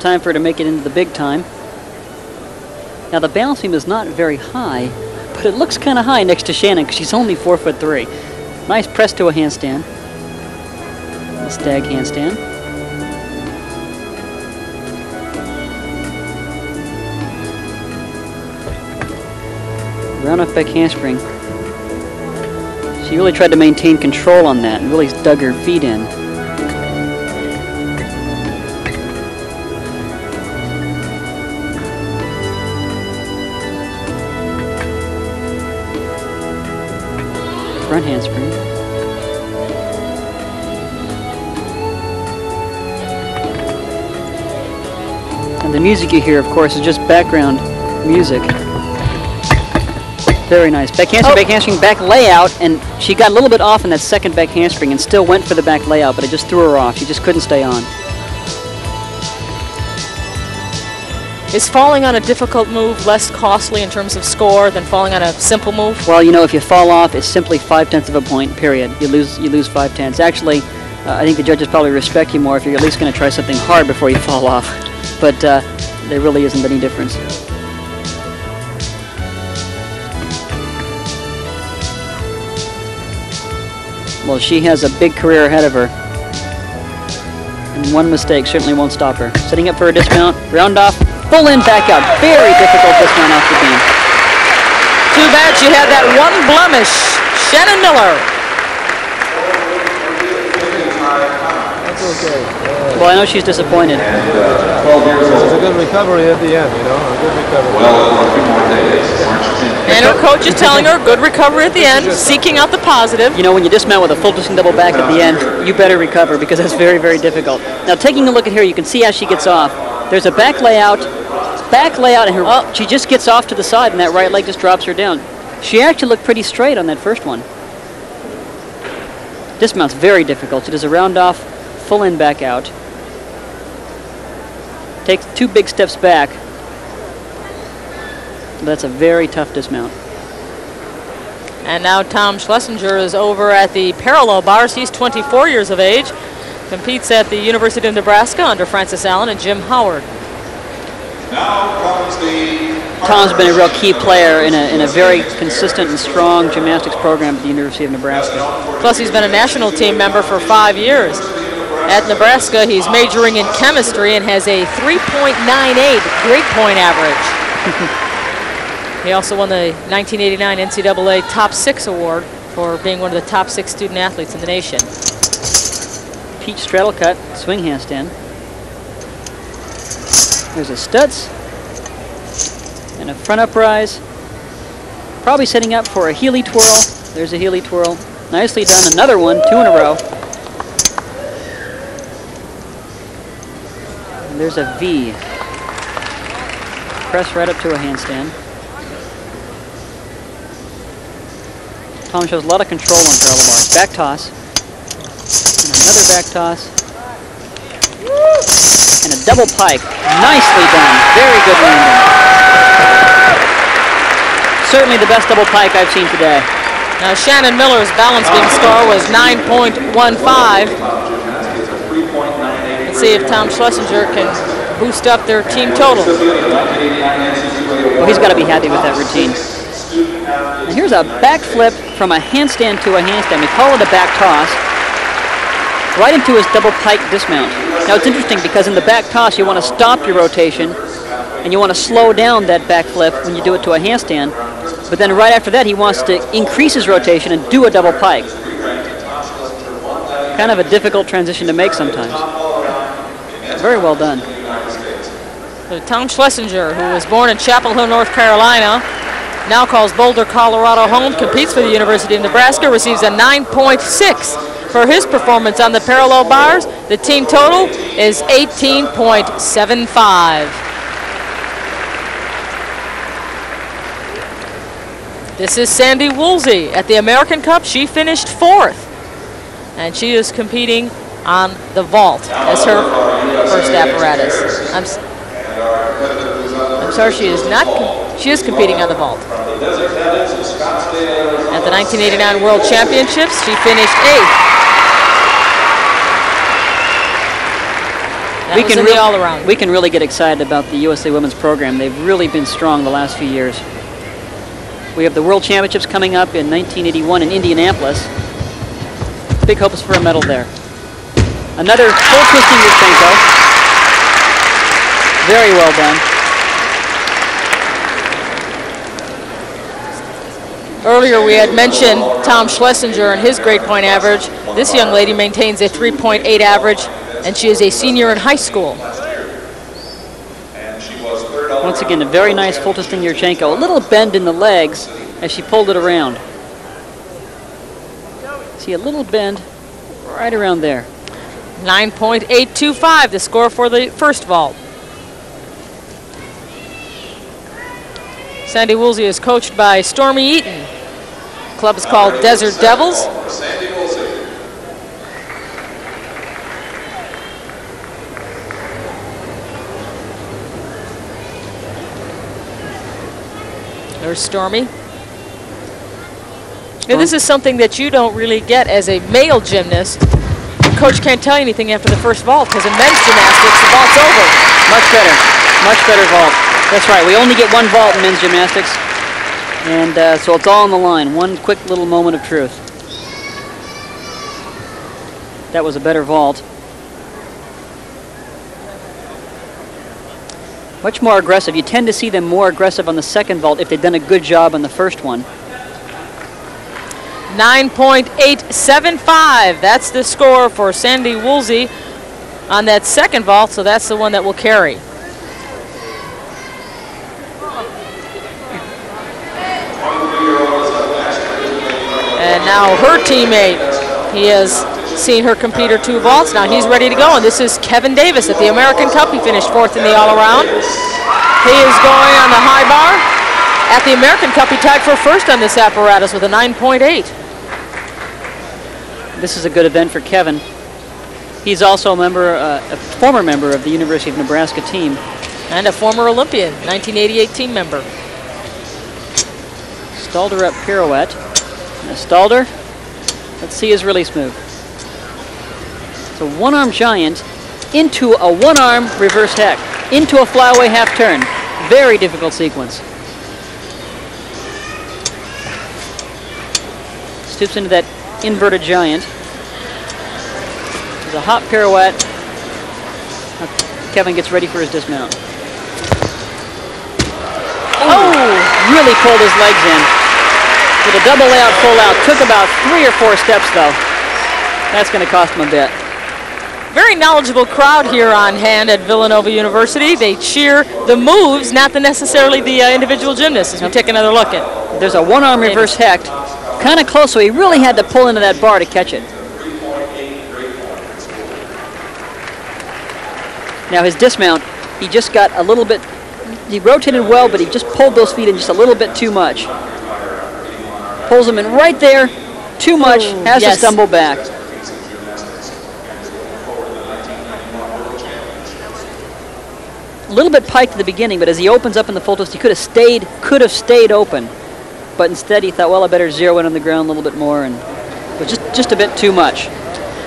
time for her to make it into the big time. Now the balance beam is not very high, but it looks kind of high next to Shannon because she's only 4'3". Nice press to a handstand. A stag handstand. Round off back handspring. She really tried to maintain control on that and really dug her feet in. Front handspring. And the music you hear, of course, is just background music. Very nice. Back handspring, back handspring, back layout, and she got a little bit off in that second back handspring and still went for the back layout, but it just threw her off. She just couldn't stay on. Is falling on a difficult move less costly in terms of score than falling on a simple move? Well, you know, if you fall off, it's simply 5/10 of a point, period. You lose 5/10. Actually, I think the judges probably respect you more if you're at least going to try something hard before you fall off. But there really isn't any difference. Well, she has a big career ahead of her. And one mistake certainly won't stop her. Setting up for a dismount, round off, full in, back out. Very difficult dismount off the beam. Too bad she had that one blemish. Shannon Miller. That's okay. Well, I know she's disappointed. It's a good recovery at the end, you know, a good recovery. Well, a few more days. And her coach is telling her, good recovery at the end, seeking out the positive. You know, when you dismount with a full twisting double back at the end, you better recover because that's very, very difficult. Now, taking a look at her, you can see how she gets off. There's a back layout, and her, she just gets off to the side, and that right leg just drops her down. She actually looked pretty straight on that first one. Dismount's very difficult. She does a round off, full in, back out. Takes 2 big steps back. That's a very tough dismount. And now Tom Schlesinger is over at the parallel bars. He's 24 years of age. Competes at the University of Nebraska under Francis Allen and Jim Howard. Now comes the... Tom's been a real key player in a very consistent and strong gymnastics program at the University of Nebraska. Plus, he's been a national team member for 5 years. At Nebraska, he's majoring in chemistry and has a 3.98 grade point average. He also won the 1989 NCAA Top 6 Award for being one of the top 6 student athletes in the nation. Peach straddle cut, swing handstand. There's a Stutz and a front uprise. Probably setting up for a Healy twirl. There's a Healy twirl. Nicely done. Another one, 2 in a row. And there's a V. Press right up to a handstand. Tom shows a lot of control on parallel bars. Back toss. And another back toss. And a double pike. Nicely done. Very good landing. Certainly the best double pike I've seen today. Now Shannon Miller's balance beam score was 9.15. Let's see if Tom Schlesinger can boost up their team total. Well, he's got to be happy with that routine. And here's a backflip from a handstand to a handstand. We call it a back toss. Right into his double pike dismount. Now it's interesting because in the back toss you want to stop your rotation and you want to slow down that backflip when you do it to a handstand. But then right after that he wants to increase his rotation and do a double pike. Kind of a difficult transition to make sometimes. Very well done. So Tom Schlesinger, who was born in Chapel Hill, North Carolina, now calls Boulder, Colorado home, competes for the University of Nebraska, receives a 9.6 for his performance on the parallel bars. The team total is 18.75. This is Sandy Woolsey at the American Cup. She finished 4th, and she is competing on the vault as her first apparatus. I'm sorry, she is not. She is competing on the vault. At the 1989 World Championships, she finished 8th. That was in the all-around. We can really get excited about the USA Women's program. They've really been strong the last few years. We have the World Championships coming up in 1981 in Indianapolis. Big hopes for a medal there. Another full twisting Yurchenko. Very well done. Earlier we had mentioned Tom Schlesinger and his grade point average. This young lady maintains a 3.8 average, and she is a senior in high school. Once again, a very nice full twisting Yurchenko. A little bend in the legs as she pulled it around. See a little bend right around there. 9.825, the score for the first vault. Sandy Woolsey is coached by Stormy Eaton. The club is called Desert Devils. There's Stormy. And this is something that you don't really get as a male gymnast. Coach can't tell you anything after the first vault, because in men's gymnastics, the vault's over. Much better vault. That's right, we only get one vault in men's gymnastics. And so it's all on the line. One quick little moment of truth. That was a better vault. Much more aggressive. You tend to see them more aggressive on the second vault if they've done a good job on the first one. 9.875. That's the score for Sandy Woolsey on that second vault, so that's the one that will carry. And now her teammate, he has seen her compete her 2 vaults. Now he's ready to go, and this is Kevin Davis at the American Cup. He finished 4th in the all-around. He is going on the high bar. At the American Cup, he tagged for first on this apparatus with a 9.8. This is a good event for Kevin. He's also a member, a former member of the University of Nebraska team. And a former Olympian, 1988 team member. Stalder up pirouette. Now Stalder, let's see his release move. It's a one-arm giant into a one-arm reverse heck, into a flyaway half turn. Very difficult sequence. Stoops into that inverted giant. There's a hop pirouette. Now Kevin gets ready for his dismount. Oh, really pulled his legs in. With a double layout, full out. Took about 3 or 4 steps though. That's going to cost him a bit. Very knowledgeable crowd here on hand at Villanova University. They cheer the moves, not necessarily the individual gymnasts, as we take another look at. There's a one-arm reverse heck. Kind of close, so he really had to pull into that bar to catch it. Now his dismount, he just got a little bit, he rotated well, but he just pulled those feet in just a little bit too much. Pulls them in right there, too much, has to stumble back. A little bit piked at the beginning, but as he opens up in the full twist, he could have stayed open. But instead he thought, well, I better zero in on the ground a little bit more, and it was just a bit too much.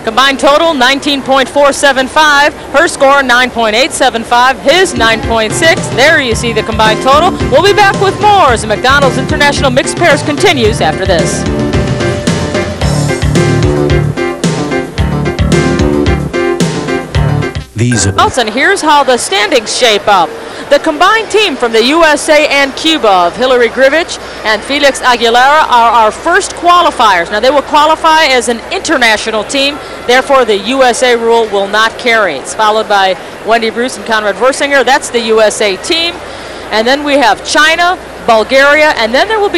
Combined total, 19.475. Her score, 9.875. His, 9.6. There you see the combined total. We'll be back with more as the McDonald's International Mixed Pairs continues after this. And here's how the standings shape up. The combined team from the USA and Cuba of Hillary Grivich and Felix Aguilera are our first qualifiers. Now they will qualify as an international team, therefore the USA rule will not carry. It's followed by Wendy Bruce and Conrad Versinger. That's the USA team. And then we have China, Bulgaria, and then there would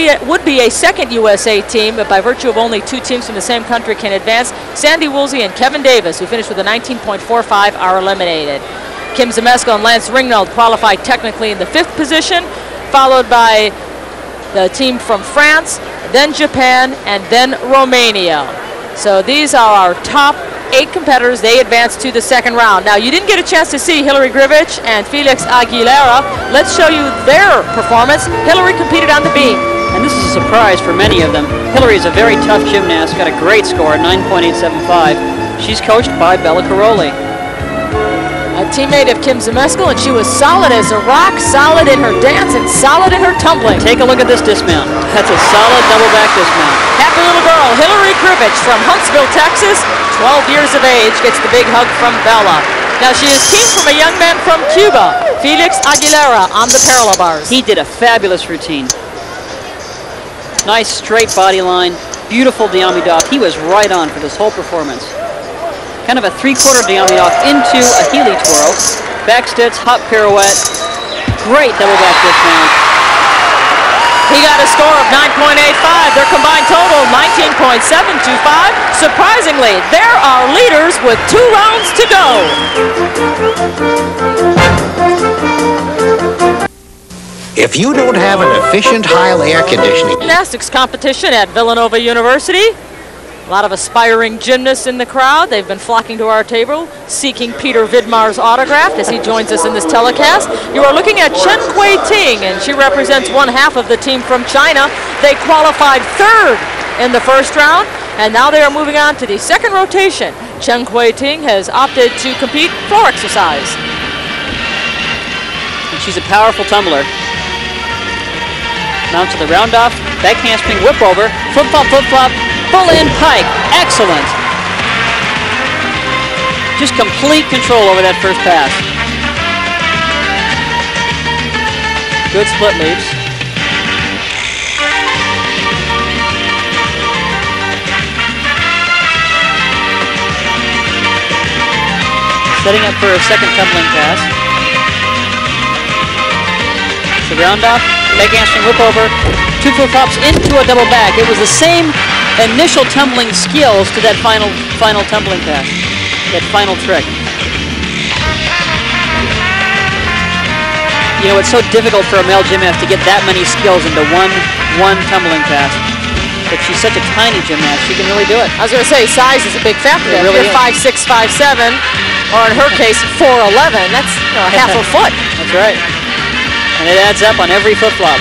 be a second USA team, but by virtue of only 2 teams from the same country can advance. Sandy Woolsey and Kevin Davis, who finished with a 19.45, are eliminated. Kim Zameska and Lance Ringnold qualified technically in the 5th position, followed by the team from France, then Japan, and then Romania. So these are our top 8 competitors. They advance to the second round. Now, you didn't get a chance to see Hillary Grivich and Felix Aguilera. Let's show you their performance. Hillary competed on the beam. And this is a surprise for many of them. Hillary is a very tough gymnast, got a great score, 9.875. She's coached by Bella Caroli. teammate of Kim Zmeskal, and she was solid as a rock, solid in her dance, and solid in her tumbling. Take a look at this dismount. That's a solid double back dismount. Happy little girl, Hillary Grivich from Huntsville, Texas, 12 years of age, gets the big hug from Bella. Now she is teamed from a young man from Cuba, Felix Aguilera, on the parallel bars. He did a fabulous routine. Nice straight body line, beautiful Diamidov. He was right on for this whole performance. Kind of a three-quarter Diamidov into a Healy twirl. Back stitch, hop pirouette. Great double back dismount. He got a score of 9.85. Their combined total, 19.725. Surprisingly, there are leaders with 2 rounds to go. If you don't have an efficient Heil air conditioning. Gymnastics competition at Villanova University. A lot of aspiring gymnasts in the crowd. They've been flocking to our table, seeking Peter Vidmar's autograph as he joins us in this telecast. You are looking at Chen Kui-Ting, and she represents one half of the team from China. They qualified 3rd in the first round, and now they are moving on to the second rotation. Chen Kui-Ting has opted to compete floor exercise. And she's a powerful tumbler. Now to the round off, back handspring, whip over, flip flop, full in pike. Excellent. Just complete control over that first pass. Good split leaps. Setting up for a second tumbling pass. The round off, back handspring, whip over, 2 flip flops into a double back. It was the same initial tumbling skills to that final tumbling pass, that final trick. You know, it's so difficult for a male gymnast to get that many skills into one tumbling pass. But she's such a tiny gymnast, she can really do it. I was going to say, size is a big factor. It really if you're 5'6", 5'7", or in her case, 4'11", that's half a foot. That's right. And it adds up on every flip flop.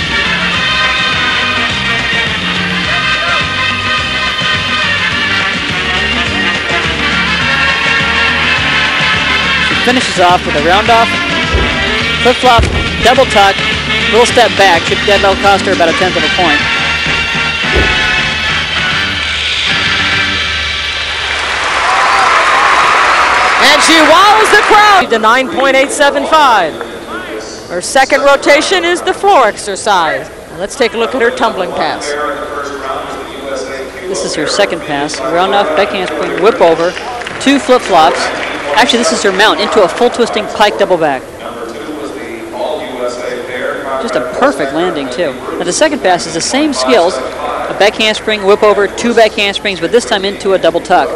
Finishes off with a round off, flip flop, double tuck, little step back. That'll cost her about a 1/10 of a point. And she wows the crowd to 9.875. Her second rotation is the floor exercise. And let's take a look at her tumbling pass. This is her second pass. Round off, back handspring, whip over, 2 flip flops. Actually, this is her mount into a full twisting pike double back. Just a perfect landing, too. Now, the second pass is the same skills. A back handspring, whip over, 2 back handsprings, but this time into a double tuck.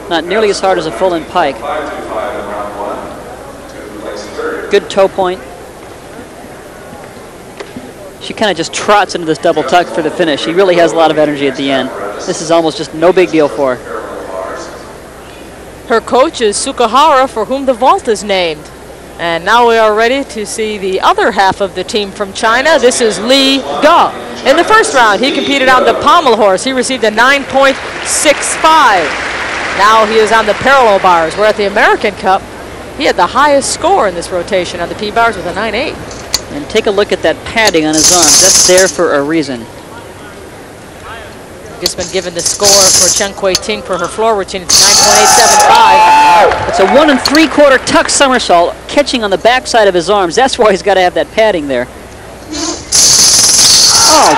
Not nearly as hard as a full in pike. Good toe point. She kind of just trots into this double tuck for the finish. She really has a lot of energy at the end. This is almost just no big deal for her. Her coach is Sukahara, for whom the vault is named. And now we are ready to see the other half of the team from China. This is Li Ge. In the first round, he competed on the pommel horse. He received a 9.65. Now he is on the parallel bars, where at the American Cup, he had the highest score in this rotation on the P-bars with a 9.8. And take a look at that padding on his arms. That's there for a reason. Just been given the score for Chen Kui-Ting for her floor routine. It's 9.875. It's a 1 3/4 tuck somersault, catching on the backside of his arms. That's why he's got to have that padding there. Oh,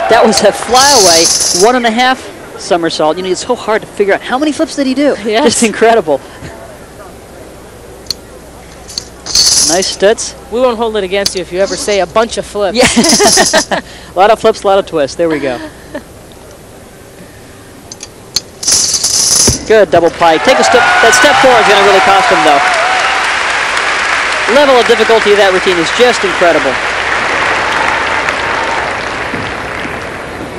that was a flyaway 1 1/2 somersault. You know, it's so hard to figure out how many flips did he do. Yes. Just incredible. Nice stutz. We won't hold it against you if you ever say a bunch of flips. Yeah. A lot of flips, a lot of twists. There we go. Good double pike. Take a step. That step forward is going to really cost him, though. Level of difficulty of that routine is just incredible.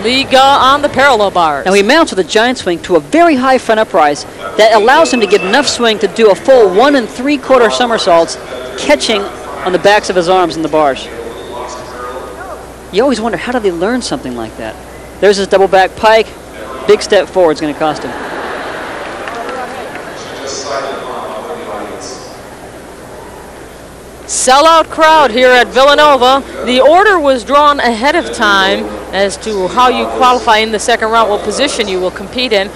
Li Ge on the parallel bars. Now he mounts with a giant swing to a very high front uprise that allows him to get enough swing to do a full 1 3/4 somersaults, catching on the backs of his arms in the bars. You always wonder, how do they learn something like that? There's his double back pike. Big step forward is going to cost him. Sellout crowd here at Villanova. The order was drawn ahead of time as to how you qualify in the second round, what position you will compete in.